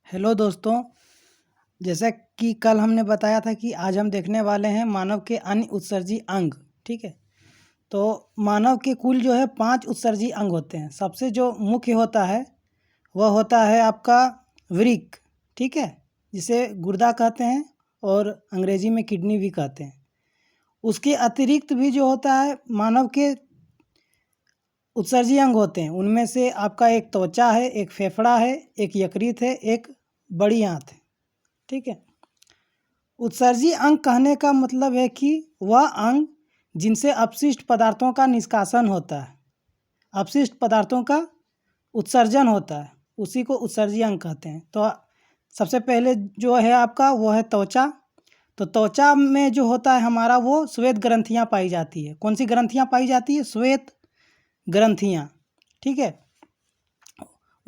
Hello दोस्तों। जैसा कि कल हमने बताया था कि आज हम देखने वाले हैं मानव के अन्य उत्सर्जी अंग। ठीक है, तो मानव के कुल जो है 5 उत्सर्जी अंग होते हैं। सबसे जो मुख्य होता है वह होता है आपका वृक्क। ठीक है, जिसे गुर्दा कहते हैं और अंग्रेजी में किडनी भी कहते हैं। उसके अतिरिक्त भी जो होता है मानव के उत्सर्जी अंग होते हैं। उनमें से आपका एक त्वचा है, एक फेफड़ा है, एक यकृत है, एक बड़ी आंत है। ठीक है, उत्सर्जी अंग कहने का मतलब है कि वह अंग जिनसे अपशिष्ट पदार्थों का निष्कासन होता है, अपशिष्ट पदार्थों का उत्सर्जन होता है, उसी को उत्सर्जी अंग कहते हैं। तो सबसे पहले जो है आपका वो है त्वचा। तो त्वचा में जो होता है हमारा वो श्वेत ग्रंथियाँ पाई जाती है। कौन सी ग्रंथियाँ पाई जाती है? श्वेत ग्रंथियाँ। ठीक है,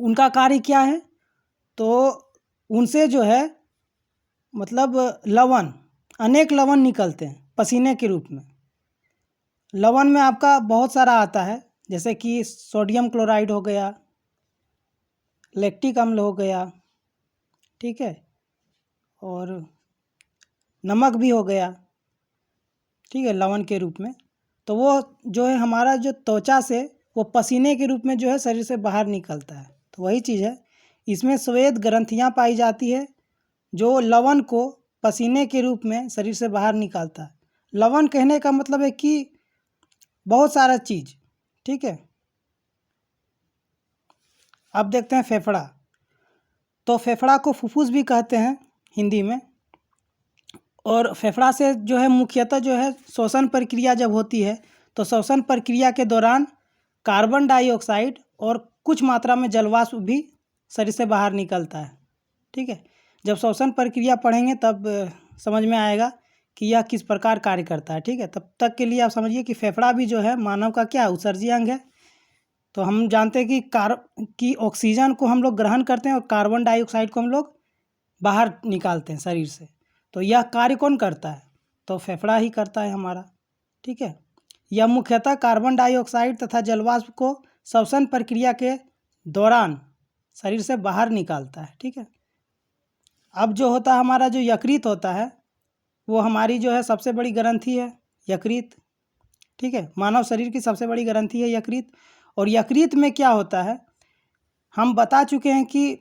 उनका कार्य क्या है? तो उनसे जो है मतलब लवण, अनेक लवण निकलते हैं पसीने के रूप में। लवण में आपका बहुत सारा आता है, जैसे कि सोडियम क्लोराइड हो गया, लैक्टिक अम्ल हो गया, ठीक है, और नमक भी हो गया, ठीक है, लवण के रूप में। तो वो जो है हमारा जो त्वचा से वो पसीने के रूप में जो है शरीर से बाहर निकलता है। तो वही चीज़ है, इसमें श्वेत ग्रंथियाँ पाई जाती है जो लवण को पसीने के रूप में शरीर से बाहर निकालता है। लवण कहने का मतलब है कि बहुत सारा चीज़। ठीक है, अब देखते हैं फेफड़ा। तो फेफड़ा को फुफ्फुस भी कहते हैं हिंदी में। और फेफड़ा से जो है मुख्यतः जो है श्वसन प्रक्रिया जब होती है तो श्वसन प्रक्रिया के दौरान कार्बन डाइऑक्साइड और कुछ मात्रा में जलवाष्प भी शरीर से बाहर निकलता है। ठीक है, जब श्वसन प्रक्रिया पढ़ेंगे तब समझ में आएगा कि यह किस प्रकार कार्य करता है। ठीक है, तब तक के लिए आप समझिए कि फेफड़ा भी जो है मानव का क्या उत्सर्जी अंग है। तो हम जानते हैं कि ऑक्सीजन को हम लोग ग्रहण करते हैं और कार्बन डाइऑक्साइड को हम लोग बाहर निकालते हैं शरीर से। तो यह कार्य कौन करता है? तो फेफड़ा ही करता है हमारा। ठीक है, यह मुख्यतः कार्बन डाइऑक्साइड तथा जलवाष्प को श्वसन प्रक्रिया के दौरान शरीर से बाहर निकालता है। ठीक है, अब जो होता है हमारा जो यकृत होता है वो हमारी जो है सबसे बड़ी ग्रंथि है, यकृत। ठीक है, मानव शरीर की सबसे बड़ी ग्रंथि है यकृत। और यकृत में क्या होता है, हम बता चुके हैं कि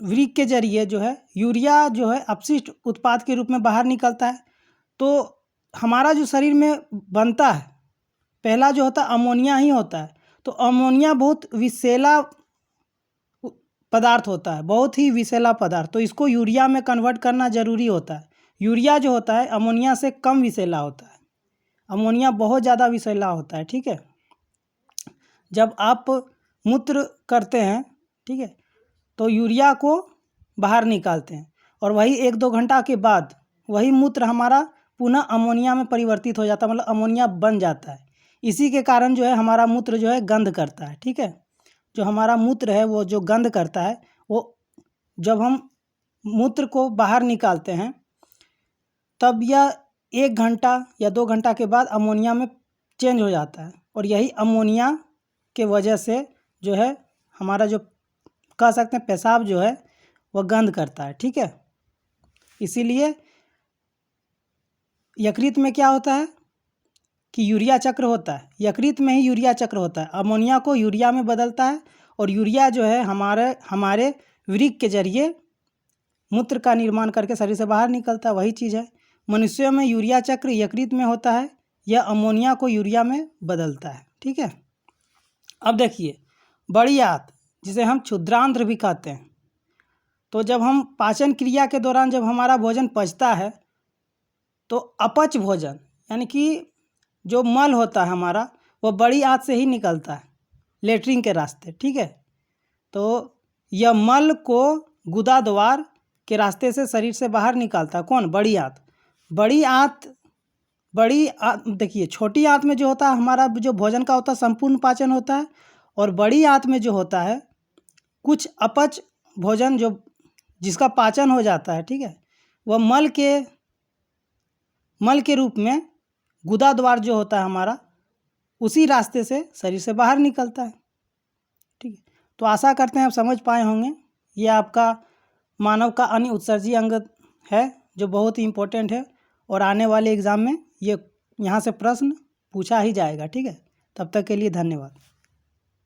वृक्क के जरिए जो है यूरिया जो है अपशिष्ट उत्पाद के रूप में बाहर निकलता है। तो हमारा जो शरीर में बनता है पहला जो होता है अमोनिया ही होता है। तो अमोनिया बहुत विषैला पदार्थ होता है, बहुत ही विषैला पदार्थ। तो इसको यूरिया में कन्वर्ट करना ज़रूरी होता है। यूरिया जो होता है अमोनिया से कम विषैला होता है, अमोनिया बहुत ज़्यादा विषैला होता है। ठीक है, जब आप मूत्र करते हैं, ठीक है, तो यूरिया को बाहर निकालते हैं और वही 1-2 घंटा के बाद वही मूत्र हमारा पुनः अमोनिया में परिवर्तित हो जाता है, मतलब अमोनिया बन जाता है। इसी के कारण जो है हमारा मूत्र जो है गंध करता है। ठीक है, जो हमारा मूत्र है वो जो गंध करता है, वो जब हम मूत्र को बाहर निकालते हैं तब यह 1 घंटा या 2 घंटा के बाद अमोनिया में चेंज हो जाता है। और यही अमोनिया के वजह से जो है हमारा जो कह सकते हैं पेशाब जो है वह गंध करता है। ठीक है, इसीलिए यकृत में क्या होता है कि यूरिया चक्र होता है, यकृत में ही यूरिया चक्र होता है। अमोनिया को यूरिया में बदलता है और यूरिया जो है हमारे वृक्क के जरिए मूत्र का निर्माण करके शरीर से बाहर निकलता है। वही चीज़ है, मनुष्यों में यूरिया चक्र यकृत में होता है, यह अमोनिया को यूरिया में बदलता है। ठीक है, अब देखिए बड़ी आंत जिसे हम क्षुद्रांत्र भी कहते हैं। तो जब हम पाचन क्रिया के दौरान जब हमारा भोजन पचता है तो अपच भोजन यानी कि जो मल होता है हमारा वो बड़ी आंत से ही निकलता है, लेटरिन के रास्ते। ठीक है, तो यह मल को गुदा द्वार के रास्ते से शरीर से बाहर निकालता है कौन? बड़ी आंत। बड़ी आंत देखिए, छोटी आंत में जो होता है हमारा जो भोजन का होता है संपूर्ण पाचन होता है, और बड़ी आंत में जो होता है कुछ अपच भोजन जो जिसका पाचन हो जाता है। ठीक है, वह मल के रूप में गुदा द्वार जो होता है हमारा उसी रास्ते से शरीर से बाहर निकलता है। ठीक है, तो आशा करते हैं आप समझ पाए होंगे। ये आपका मानव का अन्य उत्सर्जी अंग है जो बहुत ही इम्पोर्टेंट है और आने वाले एग्ज़ाम में ये यहाँ से प्रश्न पूछा ही जाएगा। ठीक है, तब तक के लिए धन्यवाद।